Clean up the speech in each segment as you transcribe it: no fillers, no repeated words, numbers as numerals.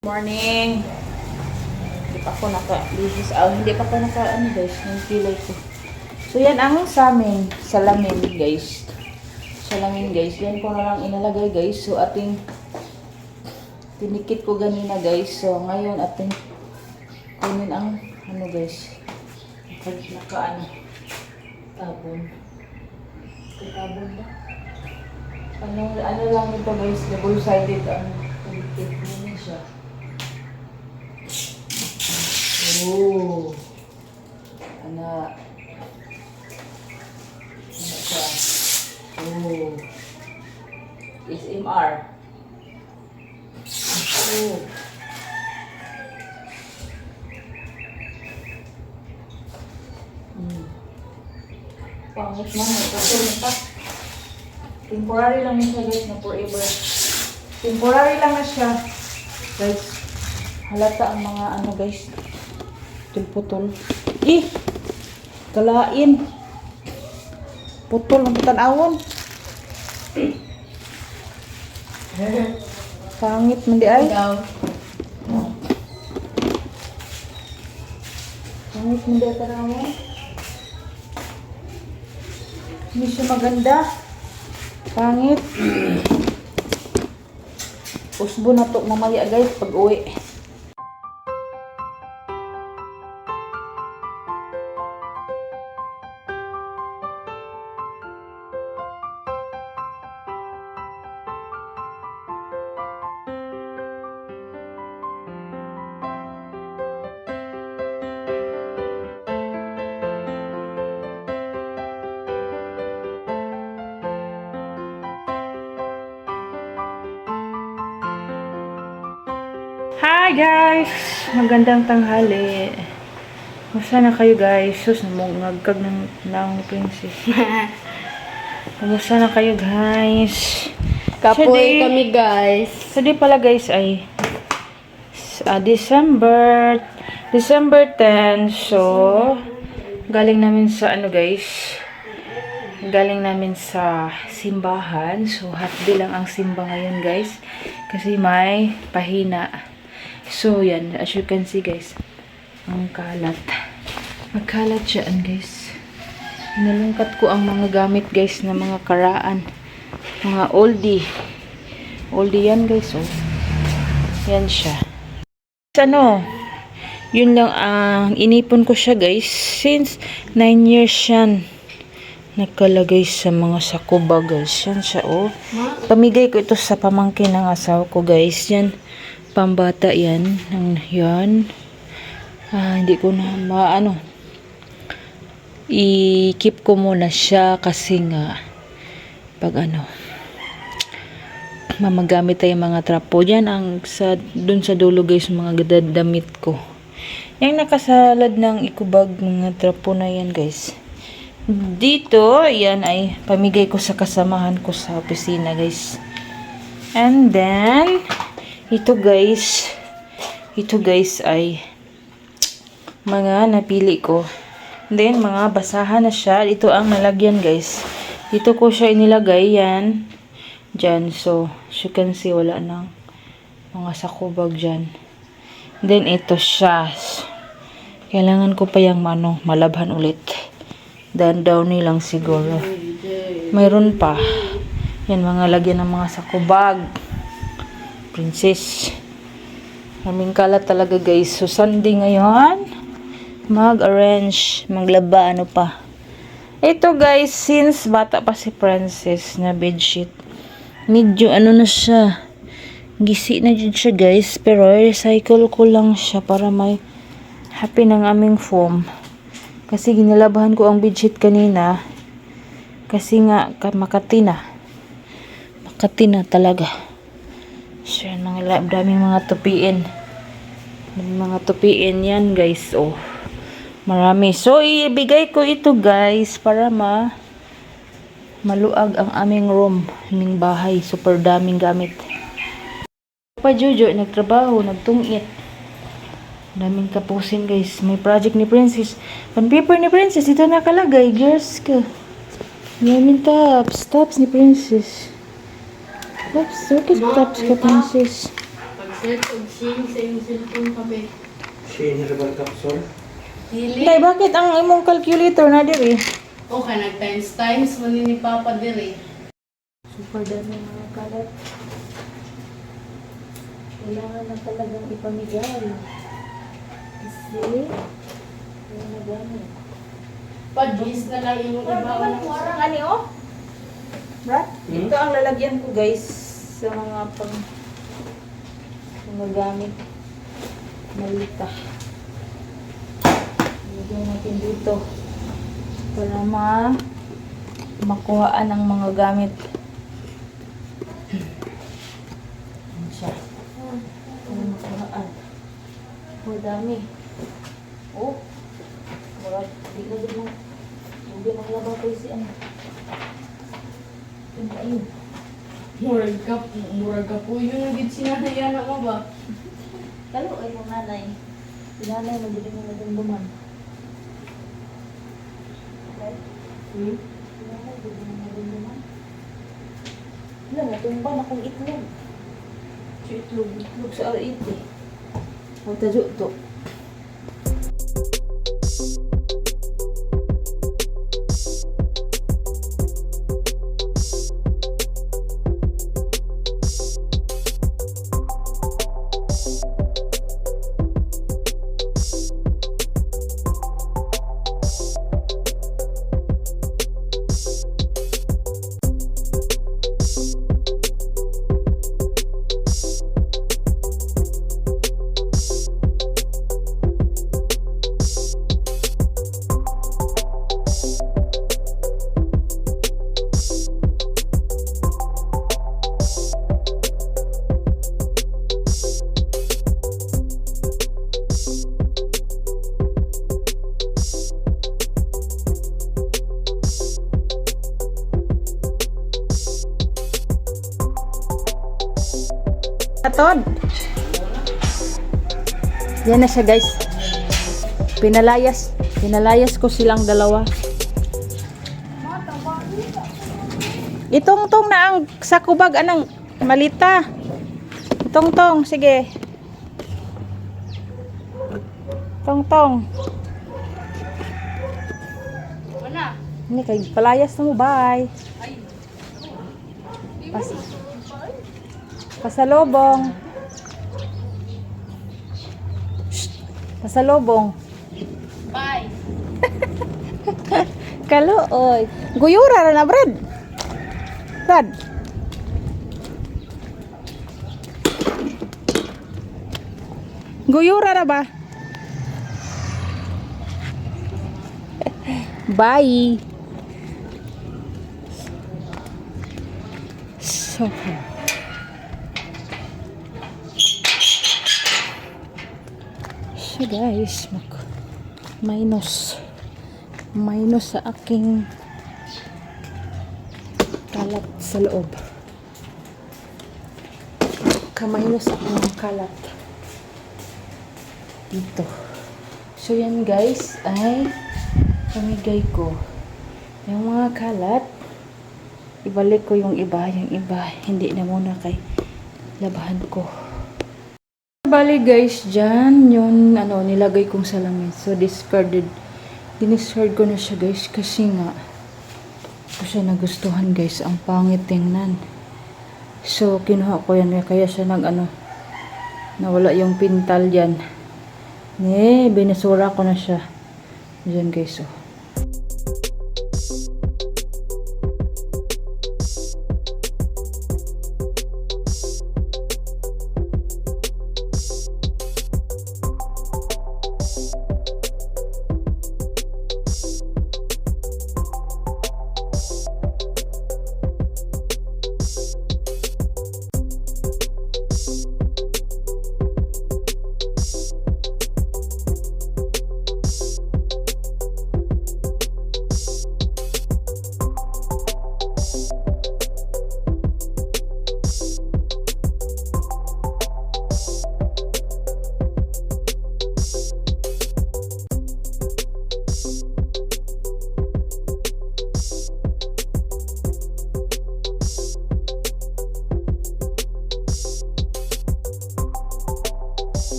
Morning. Hindi pa ako naka-lihis. Hindi pa ako naka-ano guys, nagpilay ko. So yan ang salamin guys. Salamin guys. Yan ko na lang inalagay guys. So ating tinikit ko ganina guys. So ngayon ating kunin ang ano guys. Naka tabon. Tabon ba? Ano lang ito guys, double-sided ang tinikit ko siya. Oh. Anak. Ano siya? Oh. SMR. Oh. Pangit man. Temporary lang siya guys, na forever. Temporary lang na siya. Guys, halata ang mga ano guys. Putol. Kalain. Putol ang tanawon. Pangit man di ay. Pangit man di ay tanawon. Hindi siya maganda. Pangit. Usbo na to mamaya guys pag uwi. Hi guys! Magandang tanghali. Kumusta na kayo guys? Sus, namungagkag ng princess. Kumusta na kayo guys? Kapoy kami guys. Today pala guys ay December 10. So, galing namin sa galing namin sa simbahan. So, half day lang ang simba ngayon guys. Kasi may pahina. So, yan. As you can see, guys. Ang kalat. Magkalat siyan, guys. Nalungkat ko ang mga gamit, guys, na mga karaan. Mga oldie. Oldie yan, guys, oh. Yan siya. Ano? Yun lang ang inipon ko siya, guys. Since 9 years yan. Nakalagay sa mga sakuba, guys. Yan siya, oh. Pamigay ko ito sa pamangkin ng asawa ko, guys. Yan. Pambata yan. Yan. Hindi ko na i-keep ko muna siya kasi nga pag mamagamit tayo mga trapo. Yan ang dun sa dulo guys mga damit ko. Yung nakasalad ng ikubag mga trapo na yan guys. Dito, yan ay pamigay ko sa kasamahan ko sa opisina guys. And then ito guys ay mga napili ko. Then mga basahan na siya. Ito ang nalagyan guys. Dito ko siya inilagay yan. Diyan. So, as you can see wala nang mga sakubag dyan. Then ito siya. Kailangan ko pa yung malabhan ulit. Dan downy lang siguro. Mayroon pa. Yan mga lagyan ng mga sakubag. Princess. Kaming kalat talaga guys. So Sunday ngayon, mag-arrange, maglaba, pa. Ito guys, since bata pa si Princess na bedsheet. Medyo na siya. Gisi na dyan siya guys. Pero recycle ko lang siya para may happy ng aming foam. Kasi ginalabahan ko ang bedsheet kanina. Kasi nga, Makati na talaga. So, yan, daming mga tupiin. Mga tupiin yan, guys. Oh, marami. So, ibigay ko ito, guys, para maluag ang aming room, aming bahay. Super daming gamit. Pa Jojo, nagtrabaho, nagtungit. Daming tapusin, guys. May project ni Princess. Pan-paper ni Princess. Ito nakalagay. Girls ka. Daming tops ni Princess. Tops ka, Princess. Set og Shein sa iyong cellphone kape. Shane Herbal Capsule. Dili. Day, bakit ang imong calculator na diri? O ka nag-times man ni Papa diri. Super dami mga kalat. Kailangan na talagang ipamigay. Kasi, wala na gamit. Pagis na lang yung iba. Parang ano oh? Brad, ito ang lalagyan ko guys sa mga mga gamit. Malita. Lagyan natin dito para makuhaan ang mga gamit. Yan siya. Para makuhaan. Oh, dami. Oh. Wala, di na din mo. Hindi maglaba ko si ano. Ayun. Murag ka po yung nagit sinanayan ako ba? Kalo ay yung nanay. Si nanay magiging mo nadumduman. Okay? Si nanay magiging mo nadumduman. Wala, natumba na kong itlog. Si itlog. Itlog sa R8 eh. Huwag tayo ito. Atod. Yan na siya guys. Pinalayas ko silang dalawa. Itong na ang sa kubag anang malita. Tong sige. Tong. Wala. Ini kay palayas na mo, bye. Pasalobong. Shh. Pasalobong. Bye. Kaluoy. Guyura ra na, Brad. Brad. Guyura ra ba? Bye. So, guys, minus sa aking kalat sa loob. Minus akong kalat dito. So yan guys ay pamigay ko yung mga kalat. Ibalik ko yung iba hindi na muna kay labahan ko. Bali guys, dyan yung nilagay kong salamin. So discarded. Diniscard ko na siya guys kasi nga ko siya nagustuhan guys. Ang pangit tingnan. So kinuha ko yan kaya siya nawala yung pintal dyan. Binasura ko na siya. Dyan guys oh.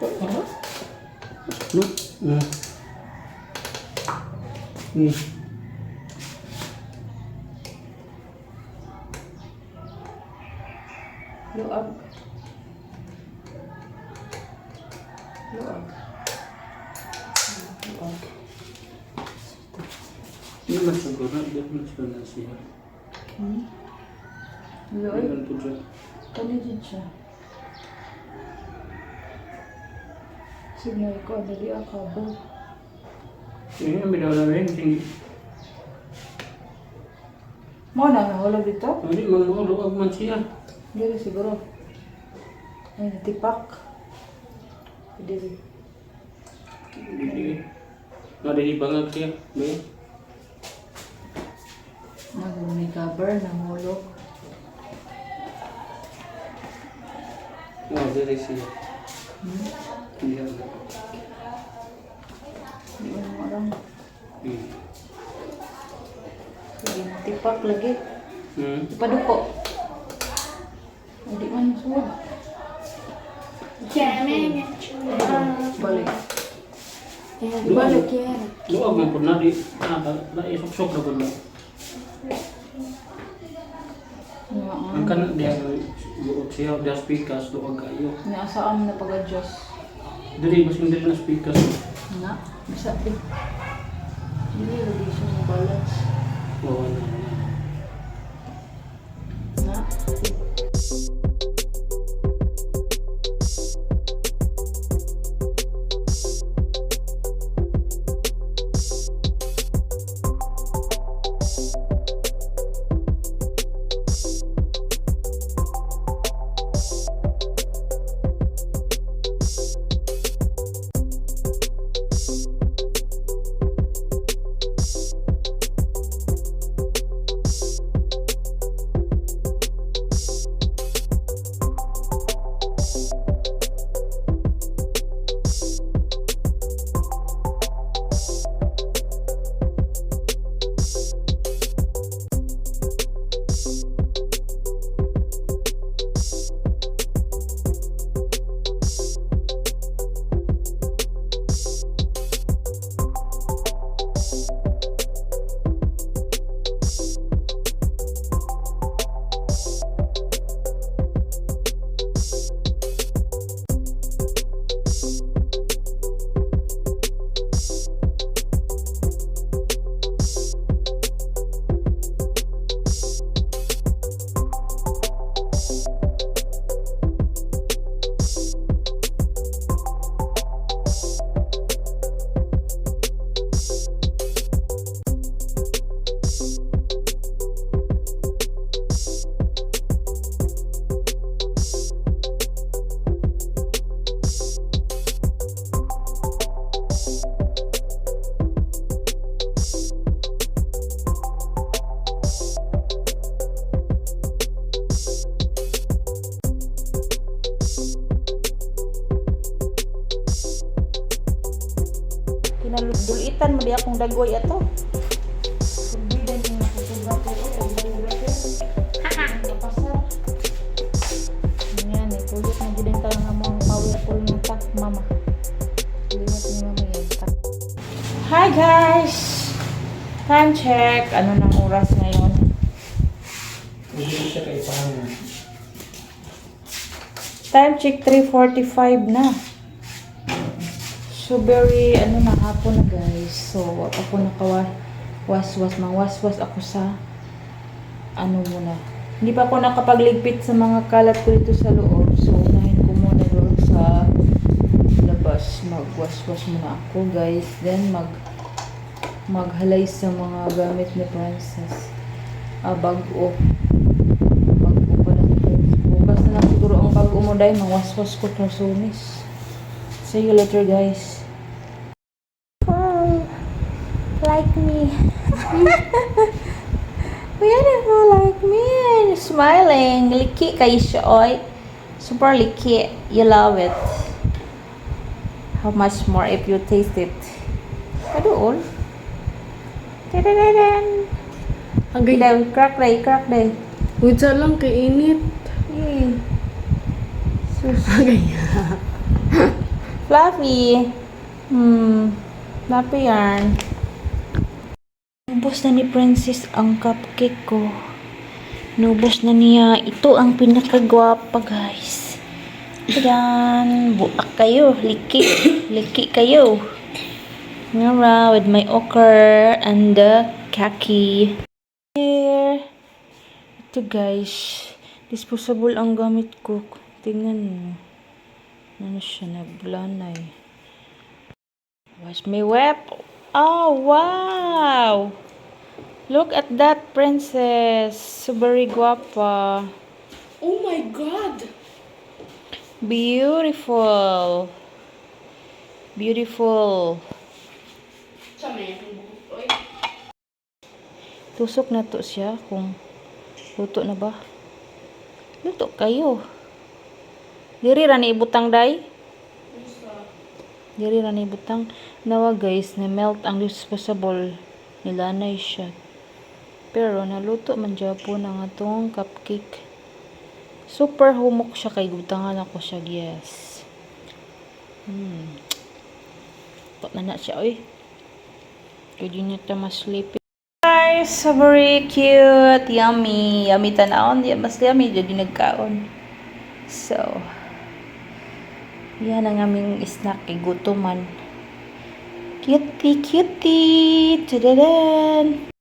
No? Luag. Luag. Luag. Ini macam korang, dia pun sudah nasihat. Luag. Dengan tujuan. Kani dyan siya. Signal ko, dali ang kabel. Ini yang beda orang lain tinggi. Mo na, nahulog dito? Ini malu luag manusia. Dili siguro. Ay, natipak. Dili. Jadi, ada di bangag siya. Baik. May cover, nahulog. Oh, dari siya. Iya. Hindi mo marang. Hmm. Sige, natipak lagi. Ipaduko. Hindi man suwag. Balik. Balik yan. Luag man pud na di. Na isok-sok na pud na. Ang kan dia luag siya, dia speakers luag kayo. Naasaan na pag-adjust. Diri masing diri na speakers. Nga, masabi. Hindi, lagi siya sa balance. Oh, na. Nga. Dulitan mo di akong dagoy ato. Subidan yung nakasugat ko. Kapasar. Yan, ipulot na din ka nga mga powerful na tak, mama. Liwat ni mama yan. Hi guys! Time check. Ano nang oras ngayon? Hindi siya kay paano. Time check 3:45 na. So very na hapon na guys. So ako mangwaswas ako sa muna. Hindi pa ako nakapagligpit sa mga kalat ko dito sa loob. So unahin ko muna doon sa labas. Magwaswas muna ako guys. Then maghalay sa mga gamit ni Princess. Bago pa lang guys. Bukas na lang siguro ang bago mo dahil mangwaswas ko sa sunis. See you later guys. Oh, like me. Beautiful like me. Smiling. Liki kayo siya, oy. Super liki. You love it. How much more if you taste it? Adoon. Tadadadan. Agay. Crack day. Witsa lang kay init. Sus. Agay. Fluffy. Fluffy yan. Nubos na ni Princess ang cupcake ko. Nubos na niya. Ito ang pinakagwapa, guys. Ayan. Buak kayo. Liki. Liki kayo. Nara with my ochre and the khaki. Here. Ito, guys. Disposable ang gamit ko. Tingnan mo. Ano siya? Naglanay. Wash me web. Oh, wow! Look at that, princess. So very guapa. Oh my God! Beautiful. Beautiful. Sa may buhok. Oy. Tusok na to siya kung luto na ba. Luto kayo. Diri ra ni ibutang day. Diri ra ni ibutang. Nawa guys, na melt ang disposable. Nilanay siya. Pero naluto man Japon ang atong cupcake. Super humok siya kay gutangan ako siya, yes. Ito na siya, oy. Pwede niya ito mas sleepy. Guys, so very cute. Yummy. Yummy tanawon. Mas yummy. Jadi nagkaon. So, yan ang aming snack kay gutuman. Cutie, cutie. Tadadan.